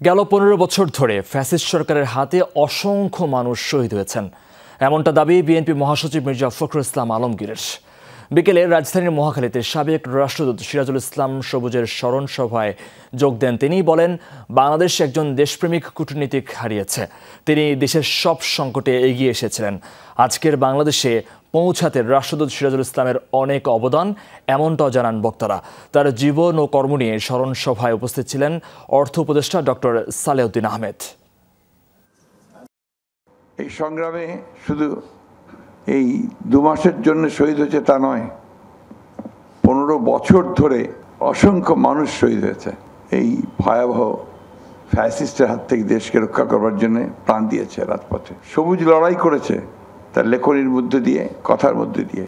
গেল 15 বছর ধরে ফ্যাসিস্ট সরকারের হাতে অসংখ্য মানুষ শহীদ হয়েছেন, এমনটা দাবি বিএনপি মহাসচিব মির্জা ফখরুল ইসলাম আলমগীরের। বিকেলে রাজধানীর মহাখালীতে সাবেক রাষ্ট্রদূত সিরাজুল ইসলাম সবুজের স্মরণ সভায় যোগ দেন তিনি। বলেন, বাংলাদেশ একজন দেশপ্রেমিক কূটনীতিক হারিয়েছে। তিনি দেশের সব সংকটে এগিয়ে এসেছিলেন। আজকের বাংলাদেশে পৌঁছাতে রাষ্ট্রদূত সিরাজুল ইসলামের অনেক অবদান, এমনটাও জানান বক্তারা। তার জীবন ও কর্ম নিয়ে স্মরণ সভায় উপস্থিত ছিলেন অর্থ উপদেষ্টা ডক্টর সালেউদ্দিন আহমেদ। এই সংগ্রামে শুধু এই 2 মাসের জন্য শহীদ হয়েছে তা নয়, 15 বছর ধরে অসংখ্য মানুষ শহীদ হয়েছে। এই ভয়াবহ ফ্যাসিস্টের হাত থেকে দেশকে রক্ষা করবার জন্য প্রাণ দিয়েছে রাজপথে। সবুজ লড়াই করেছে তার লেখনীর মধ্যে দিয়ে, কথার মধ্যে দিয়ে।